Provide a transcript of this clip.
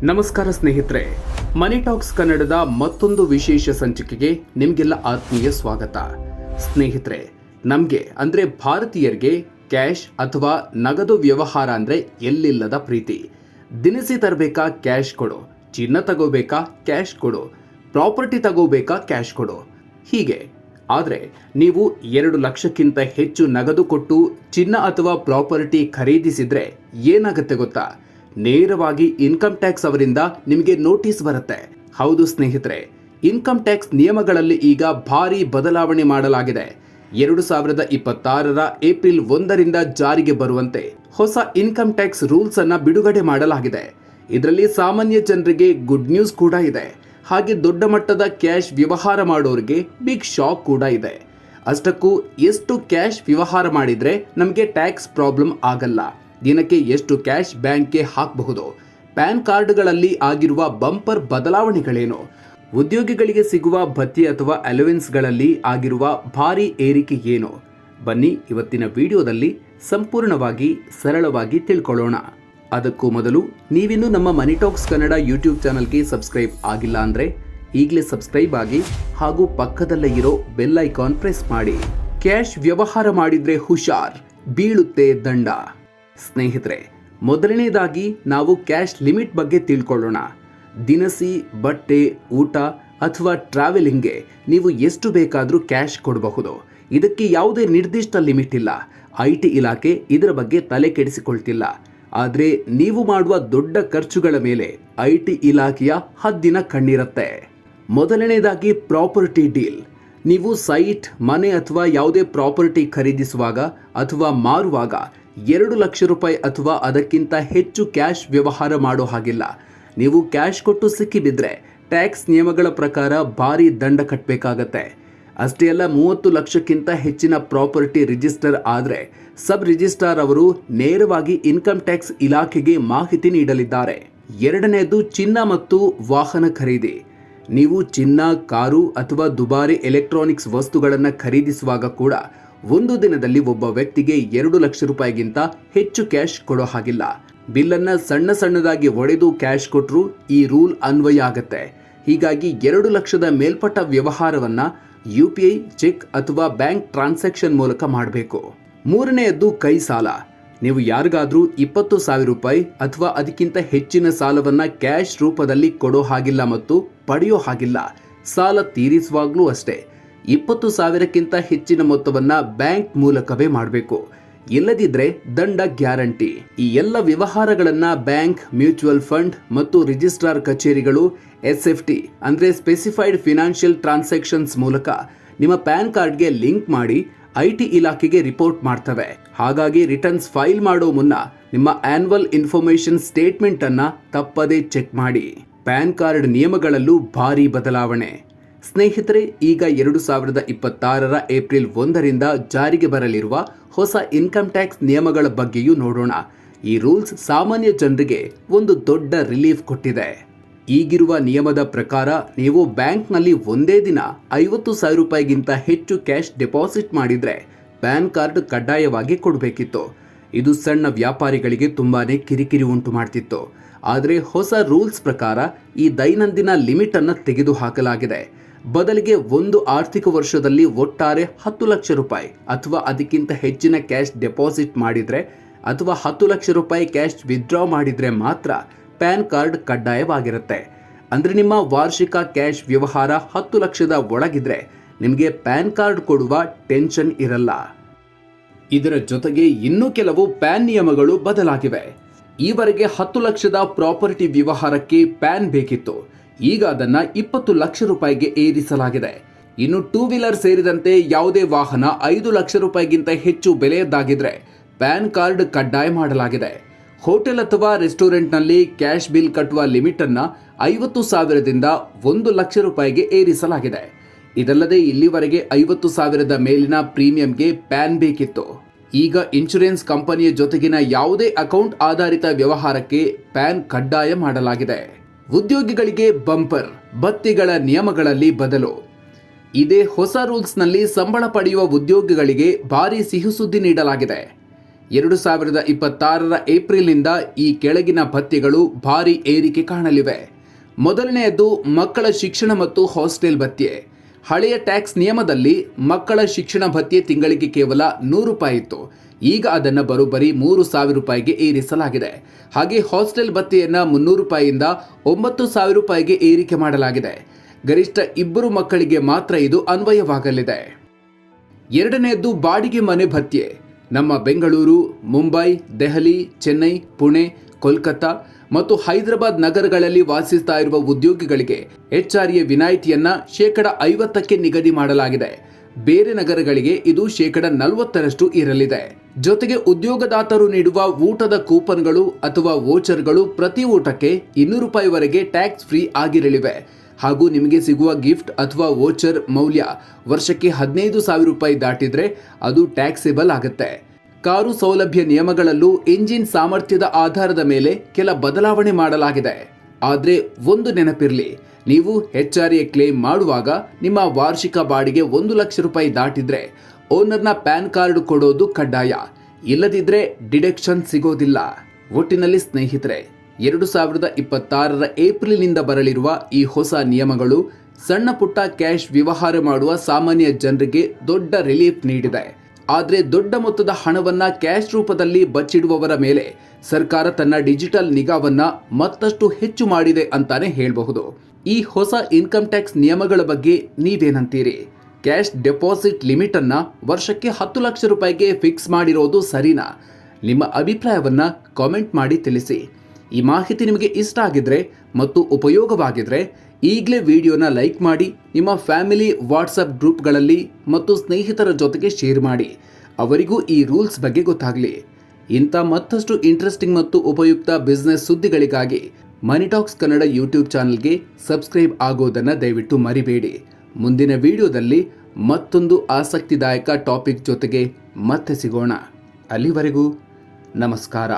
ನಮಸ್ಕಾರ ಸ್ನೇಹಿತರೆ, ಮನಿ ಟಾಕ್ಸ್ ಕನ್ನಡದ ಮತ್ತೊಂದು ವಿಶೇಷ ಸಂಚಿಕೆಗೆ ನಿಮಗೆಲ್ಲ ಆತ್ಮೀಯ ಸ್ವಾಗತ. ಸ್ನೇಹಿತರೆ, ನಮಗೆ ಅಂದರೆ ಭಾರತೀಯರಿಗೆ ಕ್ಯಾಶ್ ಅಥವಾ ನಗದು ವ್ಯವಹಾರ ಅಂದರೆ ಎಲ್ಲಿಲ್ಲದ ಪ್ರೀತಿ. ದಿನಸಿ ತರಬೇಕಾ ಕ್ಯಾಶ್ ಕೊಡು, ಚಿನ್ನ ತಗೋಬೇಕಾ ಕ್ಯಾಶ್ ಕೊಡು, ಪ್ರಾಪರ್ಟಿ ತಗೋಬೇಕಾ ಕ್ಯಾಶ್ ಕೊಡು, ಹೀಗೆ. ಆದರೆ ನೀವು 2 ಲಕ್ಷಕ್ಕಿಂತ ಹೆಚ್ಚು ನಗದು ಕೊಟ್ಟು ಚಿನ್ನ ಅಥವಾ ಪ್ರಾಪರ್ಟಿ ಖರೀದಿಸಿದ್ರೆ ಏನಾಗುತ್ತೆ ಗೊತ್ತಾ? ನೇರವಾಗಿ ಇನ್ಕಮ್ ಟ್ಯಾಕ್ಸ್ ಅವರಿಂದ ನಿಮಗೆ ನೋಟಿಸ್ ಬರುತ್ತೆ. ಹೌದು ಸ್ನೇಹಿತರೆ, ಇನ್ಕಮ್ ಟ್ಯಾಕ್ಸ್ ನಿಯಮಗಳಲ್ಲಿ ಈಗ ಭಾರಿ ಬದಲಾವಣೆ ಮಾಡಲಾಗಿದೆ. 2026ರ ಏಪ್ರಿಲ್ 1ರಿಂದ ಜಾರಿಗೆ ಬರುವಂತೆ ಹೊಸ ಇನ್ಕಮ್ ಟ್ಯಾಕ್ಸ್ ರೂಲ್ಸ್ ಅನ್ನ ಬಿಡುಗಡೆ ಮಾಡಲಾಗಿದೆ. ಇದರಲ್ಲಿ ಸಾಮಾನ್ಯ ಜನರಿಗೆ ಗುಡ್ ನ್ಯೂಸ್ ಕೂಡ ಇದೆ. ಹಾಗೆ ದೊಡ್ಡ ಮಟ್ಟದ ಕ್ಯಾಶ್ ವ್ಯವಹಾರ ಮಾಡೋರಿಗೆ ಬಿಗ್ ಶಾಕ್ ಕೂಡ ಇದೆ. ಅಷ್ಟಕ್ಕೂ ಎಷ್ಟು ಕ್ಯಾಶ್ ವ್ಯವಹಾರ ಮಾಡಿದ್ರೆ ನಮಗೆ ಟ್ಯಾಕ್ಸ್ ಪ್ರಾಬ್ಲಮ್ ಆಗಲ್ಲ? ದಿನಕ್ಕೆ ಎಷ್ಟು ಕ್ಯಾಶ್ ಬ್ಯಾಂಕ್ಗೆ ಹಾಕಬಹುದು? ಪ್ಯಾನ್ ಕಾರ್ಡ್ಗಳಲ್ಲಿ ಆಗಿರುವ ಬಂಪರ್ ಬದಲಾವಣೆಗಳೇನು? ಉದ್ಯೋಗಿಗಳಿಗೆ ಸಿಗುವ ಭತ್ಯೆ ಅಥವಾ ಅಲವೆನ್ಸ್ಗಳಲ್ಲಿ ಆಗಿರುವ ಭಾರಿ ಏರಿಕೆ ಏನು? ಬನ್ನಿ ಇವತ್ತಿನ ವಿಡಿಯೋದಲ್ಲಿ ಸಂಪೂರ್ಣವಾಗಿ ಸರಳವಾಗಿ ತಿಳ್ಕೊಳ್ಳೋಣ. ಅದಕ್ಕೂ ಮೊದಲು ನೀವಿನ್ನೂ ನಮ್ಮ ಮನಿ ಟಾಕ್ಸ್ ಕನ್ನಡ ಯೂಟ್ಯೂಬ್ ಚಾನಲ್ಗೆ ಸಬ್ಸ್ಕ್ರೈಬ್ ಆಗಿಲ್ಲ ಅಂದರೆ ಈಗಲೇ ಸಬ್ಸ್ಕ್ರೈಬ್ ಆಗಿ ಹಾಗೂ ಪಕ್ಕದಲ್ಲೇ ಇರೋ ಬೆಲ್ ಐಕಾನ್ ಪ್ರೆಸ್ ಮಾಡಿ. ಕ್ಯಾಶ್ ವ್ಯವಹಾರ ಮಾಡಿದ್ರೆ ಹುಷಾರ್, ಬೀಳುತ್ತೆ ದಂಡ. ಸ್ನೇಹಿತರೆ, ಮೊದಲನೇದಾಗಿ ನಾವು ಕ್ಯಾಶ್ ಲಿಮಿಟ್ ಬಗ್ಗೆ ತಿಳ್ಕೊಳ್ಳೋಣ. ದಿನಸಿ, ಬಟ್ಟೆ, ಊಟ ಅಥವಾ ಟ್ರಾವೆಲಿಂಗ್ಗೆ ನೀವು ಎಷ್ಟು ಬೇಕಾದರೂ ಕ್ಯಾಶ್ ಕೊಡಬಹುದು. ಇದಕ್ಕೆ ಯಾವುದೇ ನಿರ್ದಿಷ್ಟ ಲಿಮಿಟ್ ಇಲ್ಲ. IT ಇಲಾಖೆ ಇದರ ಬಗ್ಗೆ ತಲೆ ಕೆಡಿಸಿಕೊಳ್ತಿಲ್ಲ. ಆದರೆ ನೀವು ಮಾಡುವ ದೊಡ್ಡ ಖರ್ಚುಗಳ ಮೇಲೆ IT ಇಲಾಖೆಯ ಹದ್ದಿನ ಕಣ್ಣಿರುತ್ತೆ. ಮೊದಲನೇದಾಗಿ ಪ್ರಾಪರ್ಟಿ ಡೀಲ್. ನೀವು ಸೈಟ್, ಮನೆ ಅಥವಾ ಯಾವುದೇ ಪ್ರಾಪರ್ಟಿ ಖರೀದಿಸುವಾಗ ಅಥವಾ ಮಾರುವಾಗ 2 ಲಕ್ಷ ರೂಪಾಯಿ ಅಥವಾ ಅದಕ್ಕಿಂತ ಹೆಚ್ಚು ಕ್ಯಾಶ್ ವ್ಯವಹಾರ ಮಾಡೋ ಹಾಗಿಲ್ಲ. ನೀವು ಕ್ಯಾಶ್ ಕೊಟ್ಟು ಸಿಕ್ಕಿಬಿದ್ರೆ ಟ್ಯಾಕ್ಸ್ ನಿಯಮಗಳ ಪ್ರಕಾರ ಭಾರಿ ದಂಡ ಕಟ್ಟಬೇಕಾಗತ್ತೆ. ಅಷ್ಟೇ ಅಲ್ಲ, 30 ಲಕ್ಷಕ್ಕಿಂತ ಹೆಚ್ಚಿನ ಪ್ರಾಪರ್ಟಿ ರಿಜಿಸ್ಟರ್ ಆದರೆ ಸಬ್ ರಿಜಿಸ್ಟ್ರಾರ್ ಅವರು ನೇರವಾಗಿ ಇನ್ಕಮ್ ಟ್ಯಾಕ್ಸ್ ಇಲಾಖೆಗೆ ಮಾಹಿತಿ ನೀಡಲಿದ್ದಾರೆ. ಎರಡನೆಯದು ಚಿನ್ನ ಮತ್ತು ವಾಹನ ಖರೀದಿ. ನೀವು ಚಿನ್ನ, ಕಾರು ಅಥವಾ ದುಬಾರಿ ಎಲೆಕ್ಟ್ರಾನಿಕ್ಸ್ ವಸ್ತುಗಳನ್ನು ಖರೀದಿಸುವಾಗ ಕೂಡ ಒಂದು ದಿನದಲ್ಲಿ ಒಬ್ಬ ವ್ಯಕ್ತಿಗೆ 2 ಲಕ್ಷ ರೂಪಾಯಿಗಿಂತ ಹೆಚ್ಚು ಕ್ಯಾಶ್ ಕೊಡೋ ಹಾಗಿಲ್ಲ. ಬಿಲ್ಲನ್ನು ಸಣ್ಣದಾಗಿ ಒಡೆದು ಕ್ಯಾಶ್ ಕೊಟ್ಟರು ಈ ರೂಲ್ ಅನ್ವಯ ಆಗತ್ತೆ. ಹೀಗಾಗಿ 2 ಲಕ್ಷದ ಮೇಲ್ಪಟ್ಟ ವ್ಯವಹಾರವನ್ನ UPI, ಚೆಕ್ ಅಥವಾ ಬ್ಯಾಂಕ್ ಟ್ರಾನ್ಸಾಕ್ಷನ್ ಮೂಲಕ ಮಾಡಬೇಕು. ಮೂರನೆಯದ್ದು ಕೈ ಸಾಲ. ನೀವು ಯಾರಿಗಾದ್ರೂ 20,000 ರೂಪಾಯಿ ಅಥವಾ ಅದಕ್ಕಿಂತ ಹೆಚ್ಚಿನ ಸಾಲವನ್ನ ಕ್ಯಾಶ್ ರೂಪದಲ್ಲಿ ಕೊಡೋ ಹಾಗಿಲ್ಲ ಮತ್ತು ಪಡೆಯೋ ಹಾಗಿಲ್ಲ. ಸಾಲ ತೀರಿಸುವಾಗ್ಲೂ ಅಷ್ಟೇ 20,000ಕ್ಕಿಂತ ಹೆಚ್ಚಿನ ಮೊತ್ತವನ್ನ ಬ್ಯಾಂಕ್ ಮೂಲಕವೇ ಮಾಡಬೇಕು. ಇಲ್ಲದಿದ್ರೆ ದಂಡ ಗ್ಯಾರಂಟಿ. ಈ ಎಲ್ಲ ವ್ಯವಹಾರಗಳನ್ನ ಬ್ಯಾಂಕ್, ಮ್ಯೂಚುವಲ್ ಫಂಡ್ ಮತ್ತು ರಿಜಿಸ್ಟ್ರಾರ್ ಕಚೇರಿಗಳು SFT ಅಂದ್ರೆ ಸ್ಪೆಸಿಫೈಡ್ ಫಿನಾನ್ಷಿಯಲ್ ಟ್ರಾನ್ಸಾಕ್ಷನ್ಸ್ ಮೂಲಕ ನಿಮ್ಮ ಪ್ಯಾನ್ ಕಾರ್ಡ್ಗೆ ಲಿಂಕ್ ಮಾಡಿ IT ಇಲಾಖೆಗೆ ರಿಪೋರ್ಟ್ ಮಾಡ್ತವೆ. ಹಾಗಾಗಿ ರಿಟರ್ನ್ಸ್ ಫೈಲ್ ಮಾಡೋ ಮುನ್ನ ನಿಮ್ಮ ಆನ್ಯುವಲ್ ಇನ್ಫಾರ್ಮೇಶನ್ ಸ್ಟೇಟ್ಮೆಂಟ್ ಅನ್ನ ತಪ್ಪದೇ ಚೆಕ್ ಮಾಡಿ. ಪ್ಯಾನ್ ಕಾರ್ಡ್ ನಿಯಮಗಳಲ್ಲೂ ಭಾರಿ ಬದಲಾವಣೆ. ಸ್ನೇಹಿತರೆ, ಈಗ 2026ರ ಏಪ್ರಿಲ್ 1ರಿಂದ ಜಾರಿಗೆ ಬರಲಿರುವ ಹೊಸ ಇನ್ಕಮ್ ಟ್ಯಾಕ್ಸ್ ನಿಯಮಗಳ ಬಗ್ಗೆಯೂ ನೋಡೋಣ. ಈ ರೂಲ್ಸ್ ಸಾಮಾನ್ಯ ಜನರಿಗೆ ಒಂದು ದೊಡ್ಡ ರಿಲೀಫ್ ಕೊಟ್ಟಿದೆ. ಈಗಿರುವ ನಿಯಮದ ಪ್ರಕಾರ ನೀವು ಬ್ಯಾಂಕ್ನಲ್ಲಿ ಒಂದೇ ದಿನ 50,000 ರೂಪಾಯಿಗಿಂತ ಹೆಚ್ಚು ಕ್ಯಾಶ್ ಡೆಪಾಸಿಟ್ ಮಾಡಿದರೆ ಪ್ಯಾನ್ ಕಾರ್ಡ್ ಕಡ್ಡಾಯವಾಗಿ ಕೊಡಬೇಕಿತ್ತು. ಇದು ಸಣ್ಣ ವ್ಯಾಪಾರಿಗಳಿಗೆ ತುಂಬಾನೇ ಕಿರಿಕಿರಿ ಉಂಟು ಮಾಡ್ತಿತ್ತು. ಆದರೆ ಹೊಸ ರೂಲ್ಸ್ ಪ್ರಕಾರ ಈ ದೈನಂದಿನ ಲಿಮಿಟ್ ಅನ್ನು ತೆಗೆದುಹಾಕಲಾಗಿದೆ. ಬದಲಿಗೆ ಒಂದು ಆರ್ಥಿಕ ವರ್ಷದಲ್ಲಿ ಒಟ್ಟಾರೆ 10 ಲಕ್ಷ ರೂಪಾಯಿ ಅಥವಾ ಅದಕ್ಕಿಂತ ಹೆಚ್ಚಿನ ಕ್ಯಾಶ್ ಡೆಪಾಸಿಟ್ ಮಾಡಿದರೆ ಅಥವಾ 10 ಲಕ್ಷ ರೂಪಾಯಿ ಕ್ಯಾಶ್ ವಿತ್ಡ್ರಾ ಮಾಡಿದರೆ ಮಾತ್ರ ಪ್ಯಾನ್ ಕಾರ್ಡ್ ಕಡ್ಡಾಯವಾಗಿರುತ್ತೆ. ಅಂದರೆ ನಿಮ್ಮ ವಾರ್ಷಿಕ ಕ್ಯಾಶ್ ವ್ಯವಹಾರ 10 ಲಕ್ಷದ ಒಳಗಿದ್ರೆ ನಿಮಗೆ ಪ್ಯಾನ್ ಕಾರ್ಡ್ ಕೊಡುವ ಟೆನ್ಷನ್ ಇರಲ್ಲ. ಇದರ ಜೊತೆಗೆ ಇನ್ನೂ ಕೆಲವು ಪ್ಯಾನ್ ನಿಯಮಗಳು ಬದಲಾಗಿವೆ. ಈವರೆಗೆ 10 ಲಕ್ಷದ ಪ್ರಾಪರ್ಟಿ ವ್ಯವಹಾರಕ್ಕೆ ಪ್ಯಾನ್ ಬೇಕಿತ್ತು. ಈಗ ಅದನ್ನ 20 ಲಕ್ಷ ರೂಪಾಯಿಗೆ ಏರಿಸಲಾಗಿದೆ. ಇನ್ನು 2 ವೀಲರ್ ಸೇರಿದಂತೆ ಯಾವುದೇ ವಾಹನ 5 ಲಕ್ಷ ರೂಪಾಯಿಗಿಂತ ಹೆಚ್ಚು ಬೆಲೆಯದ್ದಾಗಿದ್ರೆ ಪ್ಯಾನ್ ಕಾರ್ಡ್ ಕಡ್ಡಾಯ ಮಾಡಲಾಗಿದೆ. ಹೋಟೆಲ್ ಅಥವಾ ರೆಸ್ಟೋರೆಂಟ್ನಲ್ಲಿ ಕ್ಯಾಶ್ ಬಿಲ್ ಕಟ್ಟುವ ಲಿಮಿಟ್ ಅನ್ನ 50,000ದಿಂದ 1 ಲಕ್ಷ ರೂಪಾಯಿಗೆ ಏರಿಸಲಾಗಿದೆ. ಇದಲ್ಲದೆ ಇಲ್ಲಿವರೆಗೆ 50,000ದ ಮೇಲಿನ ಪ್ರೀಮಿಯಂಗೆ ಪ್ಯಾನ್ ಬೇಕಿತ್ತು. ಈಗ ಇನ್ಶೂರೆನ್ಸ್ ಕಂಪನಿಯ ಜೊತೆಗಿನ ಯಾವುದೇ ಅಕೌಂಟ್ ಆಧಾರಿತ ವ್ಯವಹಾರಕ್ಕೆ ಪ್ಯಾನ್ ಕಡ್ಡಾಯ ಮಾಡಲಾಗಿದೆ. ಉದ್ಯೋಗಿಗಳಿಗೆ ಬಂಪರ್, ಭತ್ಯೆಗಳ ನಿಯಮಗಳಲ್ಲಿ ಬದಲು. ಇದೇ ಹೊಸ ರೂಲ್ಸ್ನಲ್ಲಿ ಸಂಬಳ ಪಡೆಯುವ ಉದ್ಯೋಗಿಗಳಿಗೆ ಭಾರಿ ಸಿಹಿ ಸುದ್ದಿ ನೀಡಲಾಗಿದೆ. 2026ರ ಏಪ್ರಿಲ್ನಿಂದ ಈ ಕೆಳಗಿನ ಭತ್ಯೆಗಳು ಭಾರಿ ಏರಿಕೆ ಕಾಣಲಿವೆ. ಮೊದಲನೆಯದು ಮಕ್ಕಳ ಶಿಕ್ಷಣ ಮತ್ತು ಹಾಸ್ಟೆಲ್ ಭತ್ಯೆ. ಹಳೆಯ ಟ್ಯಾಕ್ಸ್ ನಿಯಮದಲ್ಲಿ ಮಕ್ಕಳ ಶಿಕ್ಷಣ ಭತ್ಯೆ ತಿಂಗಳಿಗೆ ಕೇವಲ 100 ರೂಪಾಯಿ ಇತ್ತು. ಈಗ ಅದನ್ನು ಬರೋಬ್ಬರಿ 3,000 ರೂಪಾಯಿಗೆ ಏರಿಸಲಾಗಿದೆ. ಹಾಗೆ ಹಾಸ್ಟೆಲ್ ಭತ್ಯೆಯನ್ನು 300 ರೂಪಾಯಿಯಿಂದ 9,000 ರೂಪಾಯಿಗೆ ಏರಿಕೆ ಮಾಡಲಾಗಿದೆ. ಗರಿಷ್ಠ 2 ಮಕ್ಕಳಿಗೆ ಮಾತ್ರ ಇದು ಅನ್ವಯವಾಗಲಿದೆ. ಎರಡನೆಯದ್ದು ಬಾಡಿಗೆ ಮನೆ ಭತ್ಯೆ. ನಮ್ಮ ಬೆಂಗಳೂರು, ಮುಂಬೈ, ದೆಹಲಿ, ಚೆನ್ನೈ, ಪುಣೆ, ಕೋಲ್ಕತ್ತಾ ಮತ್ತು ಹೈದರಾಬಾದ್ ನಗರಗಳಲ್ಲಿ ವಾಸಿಸ್ತಾ ಇರುವ ಉದ್ಯೋಗಿಗಳಿಗೆ HRA ವಿನಾಯಿತಿಯನ್ನ 50%ಕ್ಕೆ ನಿಗದಿ ಮಾಡಲಾಗಿದೆ. ಬೇರೆ ನಗರಗಳಿಗೆ ಇದು 40%ರಷ್ಟು ಇರಲಿದೆ. ಜೊತೆಗೆ ಉದ್ಯೋಗದಾತರು ನೀಡುವ ಊಟದ ಕೂಪನ್ಗಳು ಅಥವಾ ವೋಚರ್ಗಳು ಪ್ರತಿ ಊಟಕ್ಕೆ 200 ರೂಪಾಯಿವರೆಗೆ ಟ್ಯಾಕ್ಸ್ ಫ್ರೀ ಆಗಿರಲಿವೆ. ಹಾಗೂ ನಿಮಗೆ ಸಿಗುವ ಗಿಫ್ಟ್ ಅಥವಾ ವೋಚರ್ ಮೌಲ್ಯ ವರ್ಷಕ್ಕೆ 15,000 ರೂಪಾಯಿ ದಾಟಿದ್ರೆ ಅದು ಟ್ಯಾಕ್ಸೇಬಲ್ ಆಗುತ್ತೆ. ಕಾರು ಸೌಲಭ್ಯ ನಿಯಮಗಳಲ್ಲೂ ಇಂಜಿನ್ ಸಾಮರ್ಥ್ಯದ ಆಧಾರದ ಮೇಲೆ ಕೆಲ ಬದಲಾವಣೆ ಮಾಡಲಾಗಿದೆ. ಆದರೆ ಒಂದು ನೆನಪಿರಲಿ, ನೀವು HRA ಕ್ಲೇಮ್ ಮಾಡುವಾಗ ನಿಮ್ಮ ವಾರ್ಷಿಕ ಬಾಡಿಗೆ 1 ಲಕ್ಷ ರೂಪಾಯಿ ದಾಟಿದ್ರೆ ಓನರ್ನ ಪ್ಯಾನ್ ಕಾರ್ಡ್ ಕೊಡೋದು ಕಡ್ಡಾಯ. ಇಲ್ಲದಿದ್ರೆ ಡಿಡಕ್ಷನ್ ಸಿಗೋದಿಲ್ಲ. ಒಟ್ಟಿನಲ್ಲಿ ಸ್ನೇಹಿತರೆ, 2026ರ ಏಪ್ರಿಲ್ನಿಂದ ಬರಲಿರುವ ಈ ಹೊಸ ನಿಯಮಗಳು ಸಣ್ಣ ಪುಟ್ಟ ಕ್ಯಾಶ್ ವ್ಯವಹಾರ ಮಾಡುವ ಸಾಮಾನ್ಯ ಜನರಿಗೆ ದೊಡ್ಡ ರಿಲೀಫ್ ನೀಡಿದೆ. ಆದರೆ ದೊಡ್ಡ ಮೊತ್ತದ ಹಣವನ್ನ ಕ್ಯಾಶ್ ರೂಪದಲ್ಲಿ ಬಚ್ಚಿಡುವವರ ಮೇಲೆ ಸರ್ಕಾರ ತನ್ನ ಡಿಜಿಟಲ್ ನಿಗಾವನ್ನ ಮತ್ತಷ್ಟು ಹೆಚ್ಚು ಮಾಡಿದೆ ಅಂತಾನೆ ಹೇಳಬಹುದು. ಈ ಹೊಸ ಇನ್ಕಮ್ ಟ್ಯಾಕ್ಸ್ ನಿಯಮಗಳ ಬಗ್ಗೆ ನೀವೇನಂತೀರಿ? ಕ್ಯಾಶ್ ಡೆಪಾಸಿಟ್ ಲಿಮಿಟ್ ಅನ್ನ ವರ್ಷಕ್ಕೆ 10 ಲಕ್ಷ ರೂಪಾಯಿಗೆ ಫಿಕ್ಸ್ ಮಾಡಿರೋದು ಸರಿನಾ? ನಿಮ್ಮ ಅಭಿಪ್ರಾಯವನ್ನ ಕಾಮೆಂಟ್ ಮಾಡಿ ತಿಳಿಸಿ. ಈ ಮಾಹಿತಿ ನಿಮಗೆ ಇಷ್ಟ ಆಗಿದ್ರೆ ಮತ್ತು ಉಪಯೋಗವಾಗಿದ್ರೆ ಈಗಲೇ ವಿಡಿಯೋನ ಲೈಕ್ ಮಾಡಿ, ನಿಮ್ಮ ಫ್ಯಾಮಿಲಿ ವಾಟ್ಸಪ್ ಗ್ರೂಪ್ಗಳಲ್ಲಿ ಮತ್ತು ಸ್ನೇಹಿತರ ಜೊತೆಗೆ ಶೇರ್ ಮಾಡಿ. ಅವರಿಗೂ ಈ ರೂಲ್ಸ್ ಬಗ್ಗೆ ಗೊತ್ತಾಗಲಿ. ಇಂಥ ಮತ್ತಷ್ಟು ಇಂಟ್ರೆಸ್ಟಿಂಗ್ ಮತ್ತು ಉಪಯುಕ್ತ ಬಿಸ್ನೆಸ್ ಸುದ್ದಿಗಳಿಗಾಗಿ ಮನಿ ಟಾಕ್ಸ್ ಕನ್ನಡ ಯೂಟ್ಯೂಬ್ ಚಾನಲ್ಗೆ ಸಬ್ಸ್ಕ್ರೈಬ್ ಆಗೋದನ್ನು ದಯವಿಟ್ಟು ಮರಿಬೇಡಿ. ಮುಂದಿನ ವಿಡಿಯೋದಲ್ಲಿ ಮತ್ತೊಂದು ಆಸಕ್ತಿದಾಯಕ ಟಾಪಿಕ್ ಜೊತೆಗೆ ಮತ್ತೆ ಸಿಗೋಣ. ಅಲ್ಲಿವರೆಗೂ ನಮಸ್ಕಾರ.